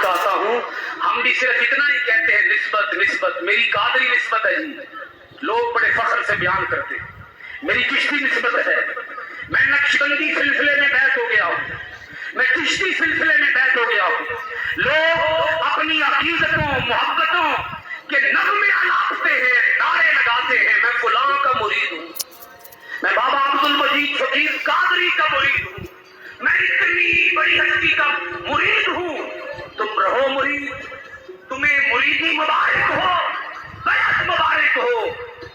چاہتا ہوں ہم بھی صرف اتنا ہی کہتے ہیں نسبت نسبت، میری قادری نسبت ہے جی، لوگ بڑے فخر سے بیان کرتے ہیں، میری چشتی نسبت ہے، میں نقشبندی سلسلے میں بیعت ہو گیا ہوں، میں چشتی سلسلے میں بیعت ہو گیا ہوں، لوگ اپنی عقیدتوں محبتوں کے نغمے الاپتے ہیں، نعرے لگاتے ہیں، میں فلاں کا مرید ہوں، میں بابا عبد المجید فقیر قادری کا مرید ہوں، میں اتنی بڑی ہستی کا مرید ہوں، تم رہو مرید، تمہیں مریدی مبارک ہو، بیعت مبارک ہو،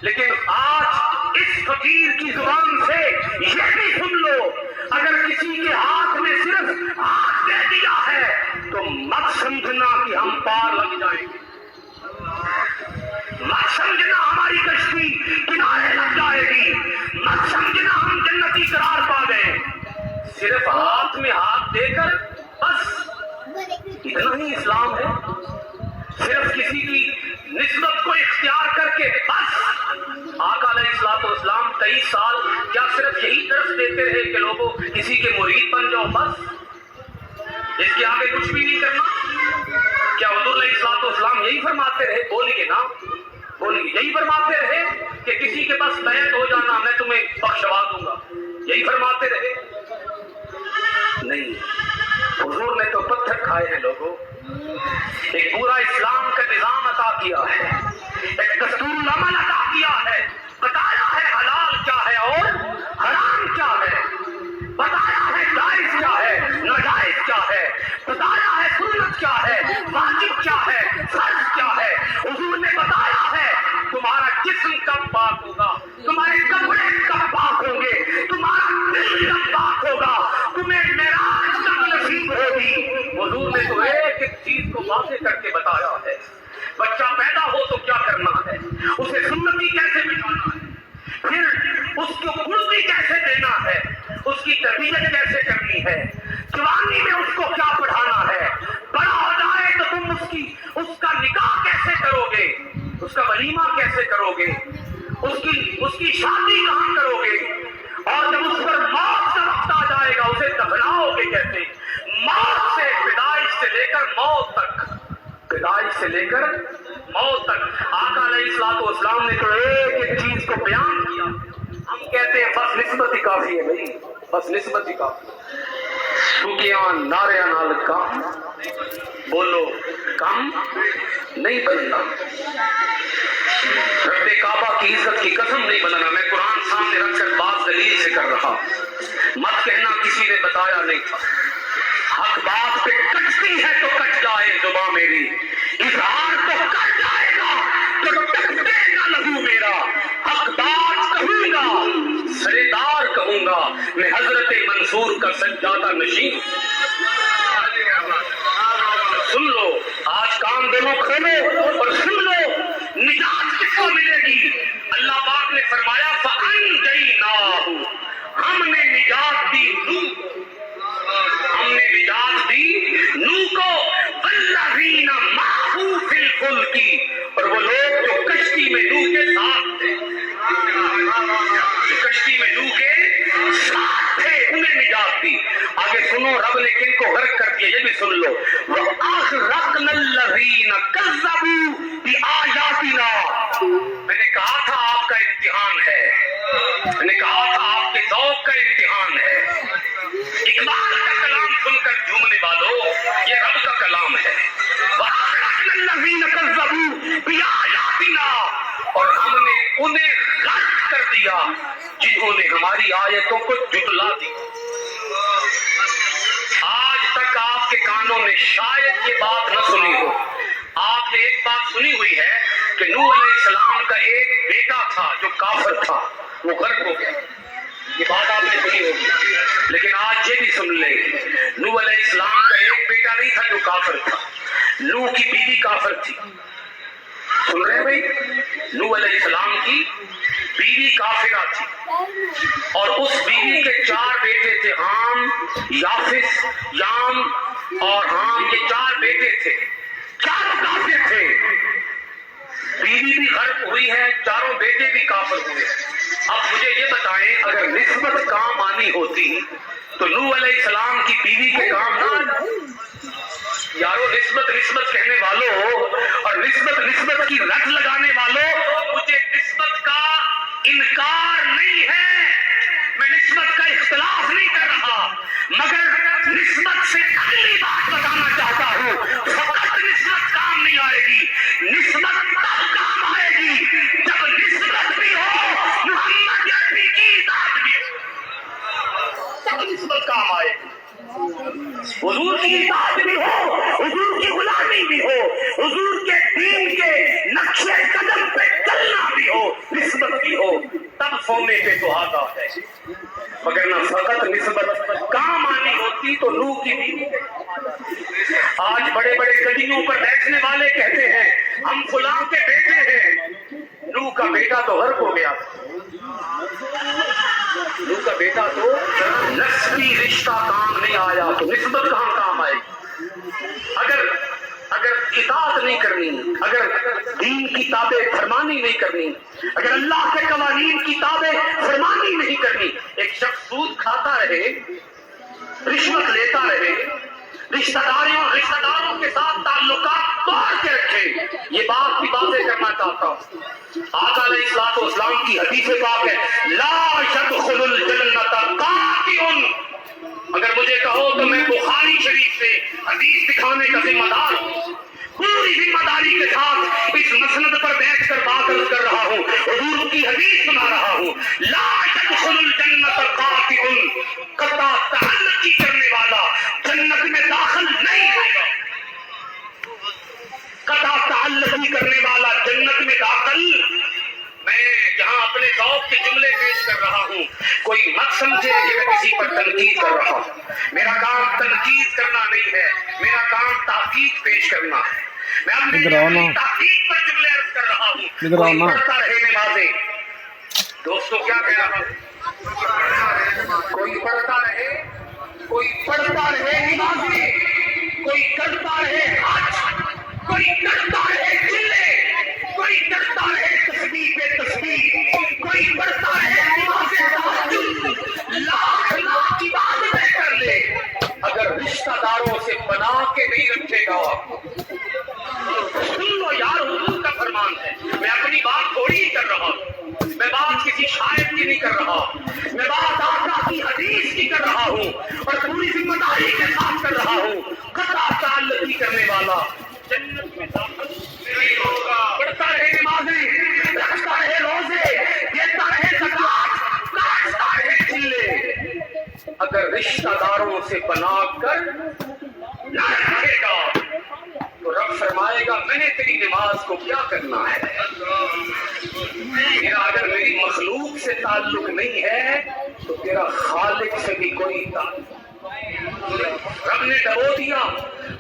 لیکن آج اس فقیر کی زبان سے یہ بھی سن لو، اگر کسی کے ہاتھ میں صرف ہاتھ دے دیا ہے تو مت سمجھنا کہ ہم پار لگ جائیں گے، مت سمجھنا ہماری کشتی کنارے لگ جائے گی، مت سمجھنا ہم جنتی قرار پا گئے، صرف ہاتھ میں ہاتھ دے کر بس اتنا ہی اسلام ہے، صرف کسی کی نسبت کو اختیار کر کے بس۔ آقا علیہ الصلوۃ والسلام 23 سال کیا صرف یہی درس دیتے رہے کہ لوگوں کسی کے مرید بن جاؤ بس، اس کے آگے کچھ بھی نہیں کرنا؟ کیا حضور علیہ الصلوۃ والسلام یہی فرماتے رہے؟ بولیے نا، بولیے، یہی فرماتے رہے کہ کسی کے پاس بیعت ہو جانا میں تمہیں بخشوا دوں گا، یہی فرماتے رہے؟ نہیں، حضور نے تو پتھر کھائے ہیں لوگوں، ایک پورا اسلام کا نظام عطا کیا ہے، ایک دستور العمل عطا کیا ہے، بتایا ہے حلال کیا ہے اور حرام کیا ہے، بتایا ہے جائز کیا ہے ناجائز کیا ہے، بتایا ہے سنت کیا ہے واجب کیا ہے فرض کیا ہے، حضور نے بتایا ہے تمہارا جسم کب پاک ہوگا، تمہارے کپڑے کب پاک ہوں گے، تمہارا دل کب پاک ہوگا، تمہیں معراج کب نصیب ہوگی۔ حضور نے تو ایک ایک چیز کو واضح کر کے بتایا ہے، بچہ پیدا ہو تو کیا کرنا ہے، اسے سنتی کیسے بٹھانا ہے، پھر اس کو خلقی کیسے دینا ہے، اس کی تربیت کیسے کرنی ہے، جوانی میں اس کو کیا پڑھانا ہے، بڑا ہو جائے تو تم اس کا نکاح کیسے کرو گے، اس کا ولیمہ کیسے کرو گے، اس کی شادی کہاں کرو گے، اور جب اس پر موت کا وقت آ جائے گا اسے دفناؤ گے کیسے، موت سے پیدائش سے لے کر موت تک، پیدائش سے لے کر موت تک آقا علیہ الصلوۃ والسلام نے تو ایک ایک چیز کو بیان کیا، ہم کہتے ہیں بس نسبت ہی کافی ہے بھائی، بس نسبت ہی کافی، سکیاں نعرے نال کم، بولو کم نہیں بننا، رب کعبہ کی عزت کی قسم نہیں بنانا، میں قرآن سامنے رکھ کر بات دلیل سے کر رہا، مت کہنا کسی نے بتایا نہیں تھا، حق بات پہ کٹتی ہے تو کٹ جائے زبان میری، اظہار تو کر جائے گا تو ٹکٹے گا لہو میرا، حق بات کہوں گا سردار کہوں گا، میں حضرت منصور کا سجادہ نشین، سن لو آج کام دونوں کھولو اور سن لو نجات کس کو ملے گی، اللہ پاک نے فرمایا فَأَنْجَيْنَاهُ، ہم نے نجات دی نوح کو، ہم نے نجات دی نوح کو، وَالَّذِينَ مَعَهُ فِي الْفُلْكِ، اور وہ لوگ جو کشتی میں نوح کے ساتھ تھے، جو کشتی میں نوح کے ساتھ تھے انہیں نجات دی۔ آگے سنو رب نے کن کو غرق کر دیا یہ بھی سن لو، وَأَغْرَقْنَا الَّذِينَ كَذَّبُوا بِآيَاتِنَا، میں نے کہا تھا آپ کا امتحان ہے، میں نے کہا تھا آپ کے ذوق کا امتحان ہے، اقبال کا کلام سن کر جھومنے والوں یہ رب کا کلام ہے، وَأَغْرَقْنَا الَّذِينَ كَذَّبُوا بِآيَاتِنَا، اور ہم نے انہیں غرق کر دیا جنہوں نے ہماری آیتوں کو جھٹلا دی۔ آج تک آپ کے کانوں نے شاید یہ بات نہ سنی ہو، آپ نے ایک بات سنی ہوئی ہے کہ نوح علیہ السلام کا ایک بیٹا تھا جو کافر تھا، وہ غرق ہو گیا، یہ بات آپ نے سنی ہوگی، لیکن آج یہ بھی سن لیں نوح علیہ السلام کا ایک بیٹا نہیں تھا جو کافر تھا، نوح کی بیوی کافر تھی، سن رہے ہیں بھائی، نوح علیہ السلام کی بیوی کافرہ تھی، اور اس بیوی کے 4 بیٹے تھے، حام، یافس، یام اور حام، یہ 4 بیٹے تھے، 4 کافر تھے، بیوی بھی غرق ہوئی ہے، 4 بیٹے بھی کافر ہوئے۔ اب مجھے یہ بتائیں اگر نسبت کام آنی ہوتی تو نوح علیہ السلام کی بیوی کے کام نہ آنا، نسبت نسبت کہنے والوں اور نسبت نسبت کی رٹ لگانے والوں، مجھے نسبت کا انکار نہیں ہے، میں نسبت کا اختلاف نہیں کر رہا، مگر نسبت سے اگلی بات بتانا چاہتا ہوں، فقط نسبت کام نہیں آئے گی، نسبت تب کام آئے گی جب نسبت بھی ہو محمد عربی کی ذات بھی ہو، تب نسبت کام آئے گی، حضور کی اطاعت بھی ہو، حضور کی غلامی بھی ہو، حضور کے دین کے نقشے قدم پہ چلنا بھی ہو، نسبت بھی ہو، تب سونے پہ سہاگا ہے، مگر نہ فقط نسبت کام آنی ہوتی تو نوح کی بیوی۔ آج بڑے بڑے گڈیوں پر بیٹھنے والے کہتے ہیں ہم فلاں کے بیٹے ہیں، نوح کا بیٹا تو غرق ہو گیا، نوح کا بیٹا تو نسبی رشتہ کام نہیں آیا تو نسبت کہاں کام آئے گی؟ اگر اطاعت نہیں کرنی، اگر دین کی تابع فرمانی نہیں کرنی، اگر اللہ کے قوانین کی تابع فرمانی نہیں کرنی، ایک شخص سود کھاتا رہے، رشوت لیتا رہے، رشتہ داروں کے ساتھ تعلقات توڑ کے رکھے، یہ بات بھی واضح کرنا چاہتا ہوں، آقا علیہ الصلوۃ والسلام کی حدیث پاک ہے لا يدخل الجنۃ قاطع، اگر مجھے کہو تو میں بخاری شریف سے حدیث دکھانے کا ذمہ دار ہوں، پوری ذمہ داری کے ساتھ اس مسند پر بیٹھ کر بات کر رہا ہوں، حضور کی حدیث سنا رہا ہوں، لا يدخل الجنۃ قاطع، قطع تعلقی کرنے والا جنت میں داخل نہیں ہوگا، قطع تعلقی کرنے والا جنت میں داخل۔ میں جہاں اپنے ذوق کے جملے پیش کر رہا ہوں، کوئی مت سمجھے کہ میں کسی پر تنقید کر رہا ہوں، میرا کام تنقید کرنا نہیں ہے، میرا کام تحقیق پیش کرنا ہے، میں اپنے تحقیق پر جملے عرض کر رہا ہوں، کوئی پڑھتا رہے نمازیں، دوستوں کیا کہہ رہا ہوں، کوئی پڑھتا رہے نمازیں، کوئی کرتا رہے حج، کوئی کرتا رہے چلے، کوئی کرتا رہے تسبیح پہ تسبیح، کوئی پڑھتا رہے نمازیں تہجد، لاکھ عبادتیں کر لے، اگر رشتہ داروں سے بنا کے نہیں رکھے گا، سن لو یار، حضور کا فرمان ہے، میں اپنی بات تھوڑی ہی کر رہا ہوں، میں بات کسی شاعر کی نہیں کر رہا، میں بات آقا کی حدیث کی کر رہا ہوں اور پوری ذمہ داری کے ساتھ کر رہا ہوں، قطع تعلقی کرنے والا جنت میں داخل نہیں ہوگا، پڑھتا رہے نمازیں، رکھتا رہے روزے، دیتا رہے زکات، کاٹتا رہے چلے، اگر رشتہ داروں سے بنا کر نہ رکھے گا تو رب فرمائے گا میں نے تیری نماز کو کیا کرنا ہے، میرا اگر میری مخلوق سے تعلق نہیں ہے تو تیرا خالق سے بھی کوئی تعلق۔ رب نے ڈبو دیا،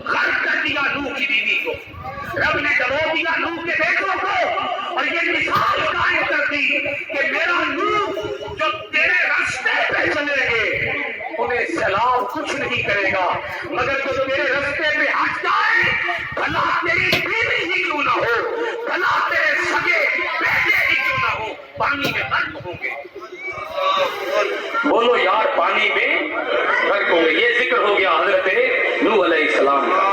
غرق کر دیا نوح کی بیوی کو، رب نے ڈبو دیا نوح کے بیٹوں کو، اور یہ مثال قائم کر دی کہ میرا نوح جو تیرے راستے پہ چلے گے انہیں سیلاب کچھ نہیں کرے گا، مگر جو تیرے راستے پہ ہٹ جائے، بھلا تیری بیوی ہی کیوں نہ ہو، بھلا تیرے سگے بیٹے ہی کیوں نہ ہو، پانی میں غرق ہوں گے۔ بولو یار، پانی میں غرق ہوں گے۔ یہ ذکر ہو گیا حضرت نوح علیہ السلام کا۔